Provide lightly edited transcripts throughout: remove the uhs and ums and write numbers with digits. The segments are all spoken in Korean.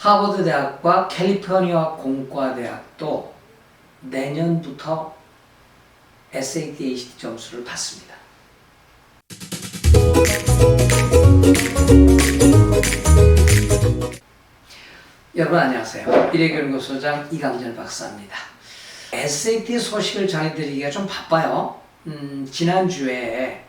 하버드 대학과 캘리포니아 공과대학도 내년부터 SAT, ACT 점수를 받습니다. 여러분 안녕하세요. 미래교육연구소장 이강렬 박사입니다. SAT 소식을 전해드리기가 좀 바빠요. 지난주에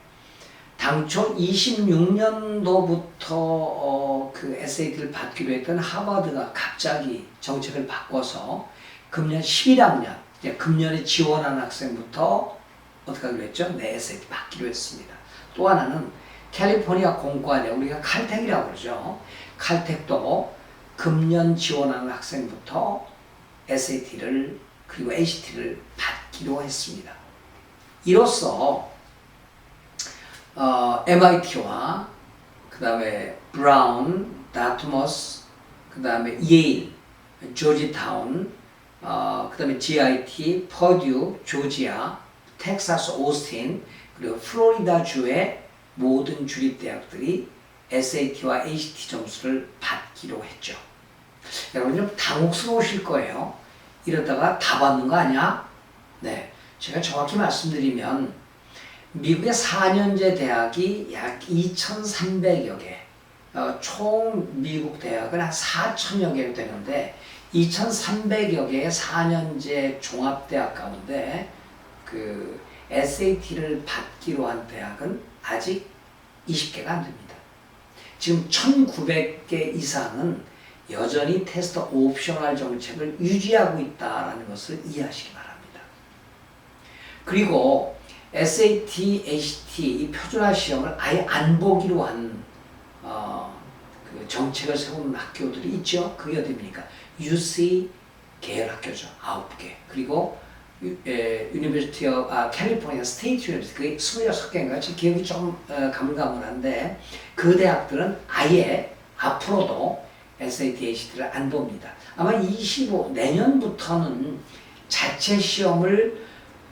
당초 26년도부터 그 SAT를 받기로 했던 하버드가 갑자기 정책을 바꿔서 금년 11학년, 금년에 지원한 학생부터 어떻게 하기로 했죠? 네, SAT 받기로 했습니다. 또 하나는 캘리포니아 공과대, 우리가 칼텍이라고 그러죠. 칼텍도 금년 지원하는 학생부터 SAT를 그리고 ACT를 받기로 했습니다. 이로써 MIT와 그 다음에 브라운, 다트머스, 그 다음에 예일, 조지타운, 그 다음에 GIT, 퍼듀, 조지아, 텍사스 오스틴, 그리고 플로리다주의 모든 주립대학들이 SAT와 ACT 점수를 받기로 했죠. 여러분 좀 당혹스러우실 거예요. 이러다가 다 받는 거 아니야? 네, 제가 정확히 말씀드리면 미국의 4년제 대학이 약 2,300여 개, 총 미국 대학은 한 4,000여 개 되는데 2,300여 개의 4년제 종합대학 가운데 그 SAT를 받기로 한 대학은 아직 20개가 안 됩니다. 지금 1,900개 이상은 여전히 테스트 옵셔널 정책을 유지하고 있다는 것을 이해하시기 바랍니다. 그리고 SAT, ACT 이 표준화 시험을 아예 안 보기로 한 그 정책을 세우는 학교들이 있죠. 그게 어디입니까? UC 계열 학교죠. 9개. 그리고 University of California State University 그게 26개인가요? 제 기억이 좀 가물가물한데 그 대학들은 아예 앞으로도 SAT, ACT를 안 봅니다. 아마 내년부터는 자체 시험을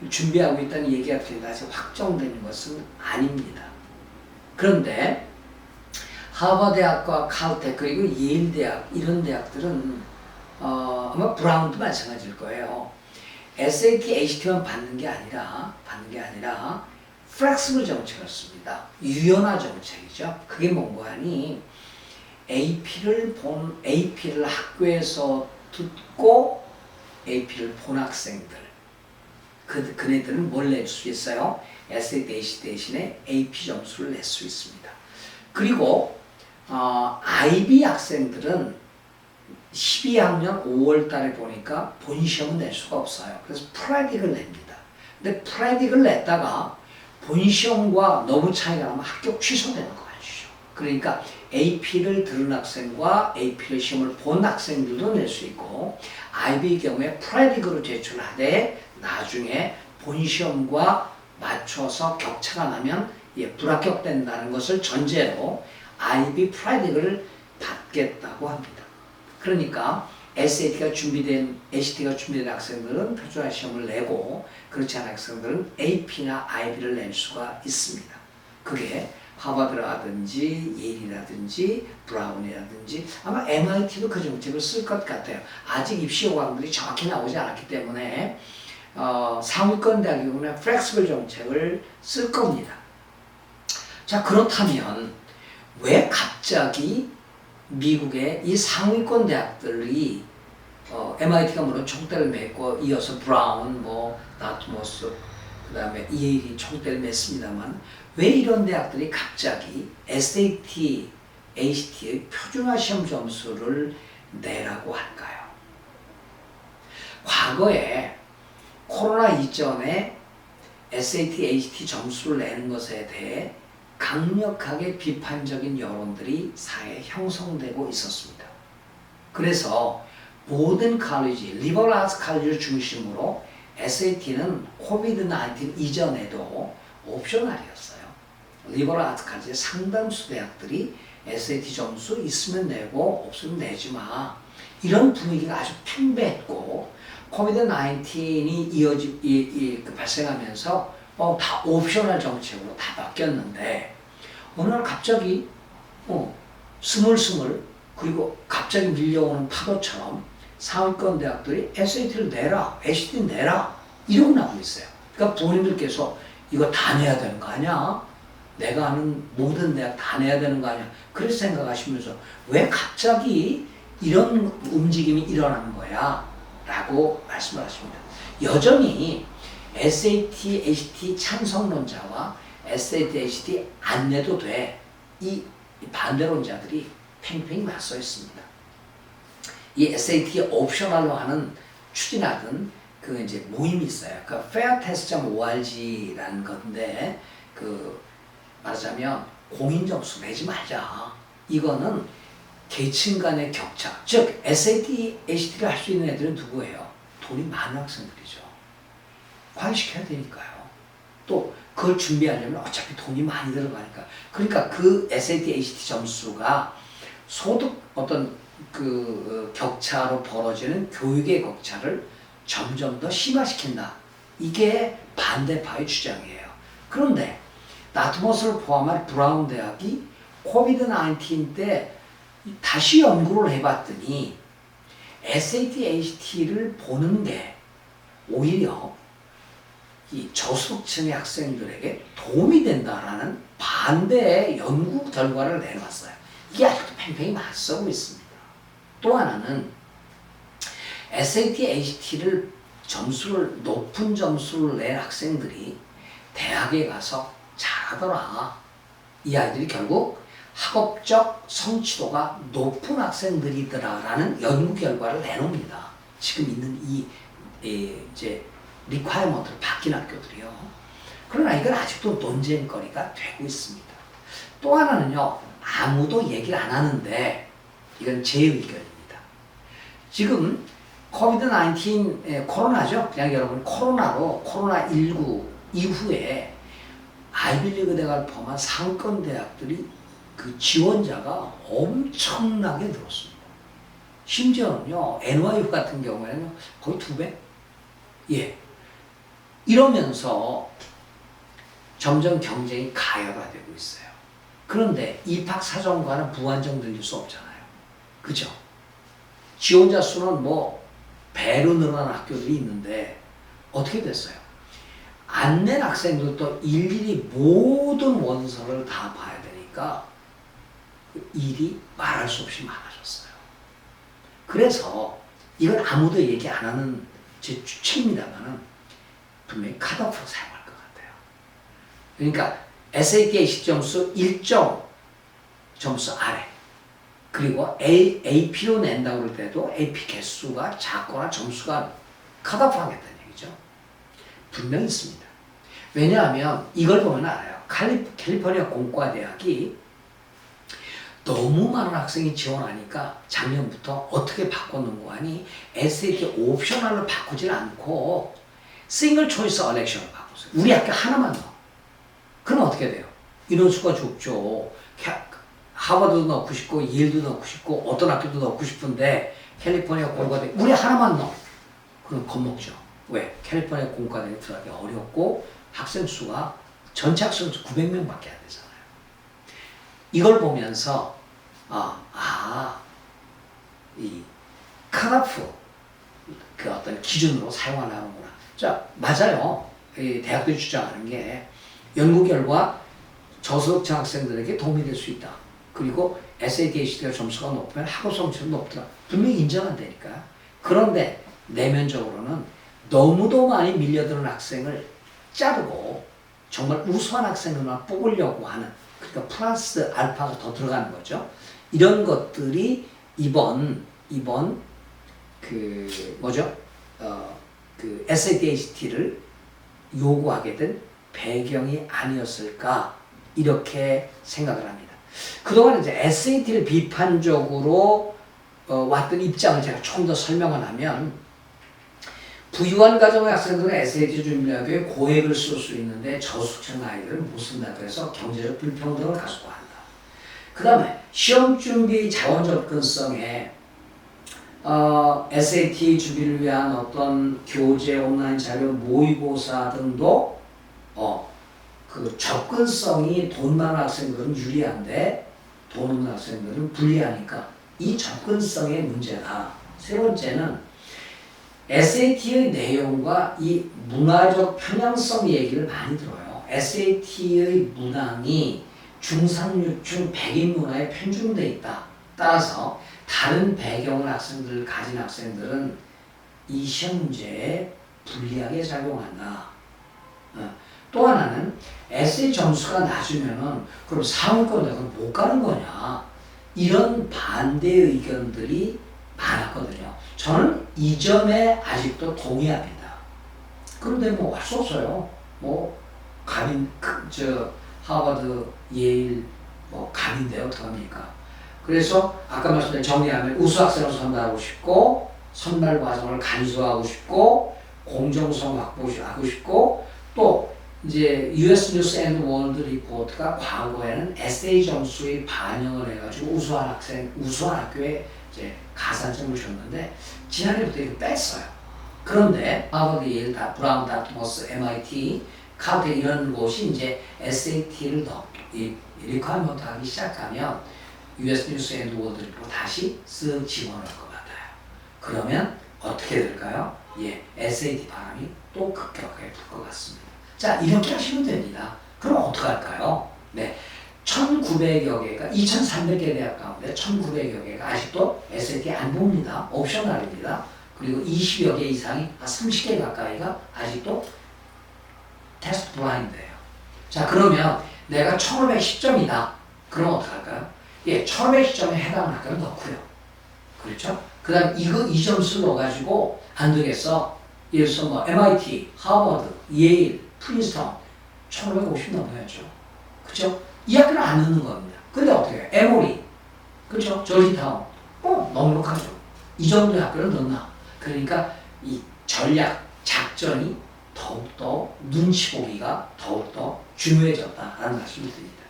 준비하고 있다는 얘기가 들리는데 아직 확정되는 것은 아닙니다. 그런데 하버드대학과 칼텍 그리고 예일대학 이런 대학들은 아마 브라운도 마찬가지일 거예요. SAT, ACT만 받는 게 아니라 플렉시블 정책을 씁니다. 유연화 정책이죠. 그게 뭔고 하니 AP를 학교에서 듣고 AP를 본 학생들 그네들은 뭘 낼 수 있어요? SAT, ACT 대신에 AP 점수를 낼 수 있습니다. 그리고 IB 학생들은 12학년 5월 달에 보니까 본 시험은 낼 수가 없어요. 그래서 프레딕을 냅니다. 근데 프레딕을 냈다가 본 시험과 너무 차이가 나면 합격 취소되는 거 아시죠? 그러니까 AP를 들은 학생과 AP를 시험을 본 학생들도 낼 수 있고 IB 경우에 프레딕으로 제출하되 나중에 본 시험과 맞춰서 격차가 나면 불합격된다는 것을 전제로 IB 프레딕을 받겠다고 합니다. 그러니까 ACT가 준비된 학생들은 표준화 시험을 내고 그렇지 않은 학생들은 AP나 IB를 낼 수가 있습니다. 그게 하버드라든지 예일이라든지 브라운이라든지 아마 MIT도 그 정책을 쓸 것 같아요. 아직 입시 요강들이 정확히 나오지 않았기 때문에 상위권 대학의 경우는 플렉시블 정책을 쓸 겁니다. 자, 그렇다면 왜 갑자기 미국의 이 상위권 대학들이 MIT가 물론 총대를 맺고 이어서 브라운, 다트머스, 그 다음에 예일이 총대를 맺습니다만 왜 이런 대학들이 갑자기 SAT, ACT의 표준화 시험 점수를 내라고 할까요? 과거에 코로나 이전에 SAT, ACT 점수를 내는 것에 대해 강력하게 비판적인 여론들이 사회에 형성되고 있었습니다. 그래서 모든 칼리지, 리버럴 아츠 칼리지를 중심으로 SAT는 코비드-19 이전에도 옵셔널이었어요. 리버럴 아츠 칼리지 상당수 대학들이 SAT 점수 있으면 내고 없으면 내지 마. 이런 분위기가 아주 팽배했고 코비드-19이 발생하면서 다 옵셔널 정책으로 다 바뀌었는데 어느 날 갑자기 스물스물 그리고 갑자기 밀려오는 파도처럼 상위권 대학들이 SAT를 내라, ACT 내라 이러고 나오고 있어요. 그러니까 부모님들께서 이거 다 내야 되는 거 아니야? 내가 아는 모든 대학 다 내야 되는 거 아니야? 그렇게 생각하시면서 왜 갑자기 이런 움직임이 일어나는 거야? 라고 말씀을 하십니다. 여전히 SAT, ACT 찬성론자와 SAT, ACT 안 내도 돼. 이 반대론자들이 팽팽히 맞서 있습니다. 이 SAT 옵셔널로 하는 추진하던 그 이제 모임이 있어요. 그 fairtest.org라는 건데 말하자면 공인 점수 내지 말자. 이거는 계층 간의 격차. 즉 SAT, ACT를 할 수 있는 애들은 누구예요? 돈이 많은 학생들이죠. 과외시켜야 되니까요. 또 그걸 준비하려면 어차피 돈이 많이 들어가니까. 그러니까 그 SAT, ACT 점수가 소득 어떤 그 격차로 벌어지는 교육의 격차를 점점 더 심화시킨다. 이게 반대파의 주장이에요. 그런데 나트머스를 포함한 브라운 대학이 코비드 19 때 다시 연구를 해봤더니 SAT, ACT를 보는 게 오히려 이 저소득층의 학생들에게 도움이 된다라는 반대의 연구 결과를 내놨어요. 이게 아직도 팽팽히 맞서고 있습니다. 또 하나는 SAT, ACT를 높은 점수를 낸 학생들이 대학에 가서 잘하더라. 이 아이들이 결국 학업적 성취도가 높은 학생들이더라라는 연구 결과를 내놓습니다. 지금 있는 이제 리콰이어먼트를 바뀐 학교들이요. 그러나 이건 아직도 논쟁거리가 되고 있습니다. 또 하나는요, 아무도 얘기를 안 하는데 이건 제 의견입니다. 지금 코비드-19 코로나죠. 그냥 여러분 코로나19 이후에 아이비리그 대학을 포함한 상권 대학들이 그 지원자가 엄청나게 늘었습니다. 심지어는요, NYU 같은 경우에는 거의 2배? 예. 이러면서 점점 경쟁이 가열화되고 있어요. 그런데 입학 사정과는 무한정 늘릴 수 없잖아요. 그죠? 지원자 수는 뭐 배로 늘어난 학교들이 있는데 어떻게 됐어요? 안 낸 학생들도 일일이 모든 원서를 다 봐야 되니까 일이 말할 수 없이 많아졌어요. 그래서 이건 아무도 얘기 안 하는 제 주체입니다만은 분명히 컷오프로 사용할 것 같아요. 그러니까 SAT, ACT 점수 일정 점수 아래, 그리고 AP로 낸다고 할 때도 AP 개수가 작거나 점수가 컷오프 하겠다는 얘기죠. 분명히 있습니다. 왜냐하면 이걸 보면 알아요. 캘리포니아 공과대학이 너무 많은 학생이 지원하니까 작년부터 어떻게 바꿨는고 하니 SAT 옵셔널로 바꾸질 않고 싱글 초이스 얼렉션을 바꿨어요. 우리 학교 하나만 넣어. 그럼 어떻게 돼요? 인원수가 적죠. 하버드도 넣고 싶고 예일도 넣고 싶고 어떤 학교도 넣고 싶은데 캘리포니아 공과대 우리 하나만 넣어. 그럼 겁먹죠. 왜? 캘리포니아 공과대에 들어가기 어렵고 학생 수가 전체 학생 수 900명밖에 안 되잖아요. 이걸 보면서 이 컷오프 그 어떤 기준으로 사용하려는구나. 자, 맞아요. 이 대학들이 주장하는 게 연구 결과 저소득층 학생들에게 도움이 될 수 있다. 그리고 SAT, ACT가 점수가 높으면 학업 성취도 높더라. 분명히 인정한다니까. 그런데 내면적으로는 너무도 많이 밀려드는 학생을 자르고 정말 우수한 학생들만 뽑으려고 하는, 그러니까 플러스 알파가 더 들어가는 거죠. 이런 것들이 이번 그 SAT, ACT를 요구하게 된 배경이 아니었을까 이렇게 생각을 합니다. 그동안 이제 SAT를 비판적으로 왔던 입장을 제가 좀 더 설명을 하면, 부유한 가정의 학생들은 SAT 준비하기 위해 고액을 쓸 수 있는데 저소득층 아이들은 못 쓴다. 그래서 경제적 불평등을 가속화한다. 그 다음에 시험 준비 자원 접근성에 SAT 준비를 위한 어떤 교재, 온라인 자료, 모의고사 등도 그 접근성이 돈 많은 학생들은 유리한데 돈 없는 학생들은 불리하니까 이 접근성의 문제다. 세 번째는 SAT의 내용과 이 문화적 편향성 얘기를 많이 들어요. SAT의 문항이 중상류층 백인 문화에 편중돼 있다. 따라서 다른 배경을 가진 학생들은 이 시험 문제에 불리하게 작용한다. 또 하나는 에세이 점수가 낮으면은 그럼 상위권에 못 가는 거냐? 이런 반대 의견들이 많았거든요. 저는 이 점에 아직도 동의합니다. 그런데 뭐 할 수 없어요. 뭐 하버드, 예일 갑인데 어떡합니까? 그래서 아까 말씀드린 정리하면 우수 학생을 선발하고 싶고 선발 과정을 간소화하고 싶고 공정성 확보하고 싶고 또 이제 US 뉴스 앤드 월드 리포트가 과거에는 에세이 점수에 반영을 해가지고 우수한 학교에 이제 가산점을 줬는데 지난해부터 이거 뺐어요. 그런데 하버드, 예일, 브라운, 다트머스, MIT, 카우텍 이런 곳이 이제 SAT를 리퀘어먼트 하기 시작하면 US 뉴스 앤드 월드 리포트 다시 쓱 집어넣을 것 같아요. 그러면 어떻게 될까요? SAT 바람이 또 급격하게 불 것 같습니다. 자, 이렇게 하시면 됩니다. 그럼 어떡할까요? 1900여 개가, 2300개 대학 가운데 1900여 개가 아직도 SAT 안 봅니다. 옵셔널입니다. 그리고 20여 개 이상이, 30개 가까이가 아직도 테스트 블라인드예요. 자, 그러면 내가 1510점이다. 그럼 어떡할까요? 1510점에 해당하는 학교를 넣고요. 그렇죠? 그 다음 이 점수를 넣어가지고 안 되겠어. 예를 들어서 MIT, 하버드, 예일, 프린스턴 1550 넘어야죠. 그렇죠? 이 학교를 안 넣는 겁니다. 근데 어떻게 해요? 에모리, 그렇죠? 조지타운, 넉넉하죠. 이 정도의 학교를 넣나? 그러니까 이 전략, 작전이 더욱더 눈치 보기가 더욱더 중요해졌다라는 말씀을 드립니다.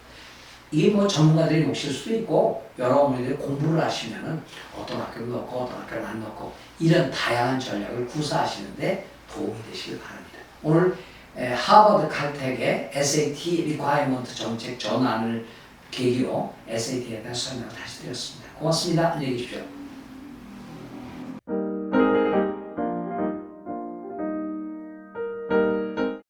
이게 전문가들이 몫일 수도 있고 여러분들이 공부를 하시면은 어떤 학교를 넣고 어떤 학교를 안 넣고 이런 다양한 전략을 구사하시는데 도움이 되시길 바랍니다. 오늘 하버드 칼텍의 SAT 리퀘어먼트 정책 전환을 계기로 SAT에 대한 설명을 다시 드렸습니다. 고맙습니다. 안녕히 계십시오.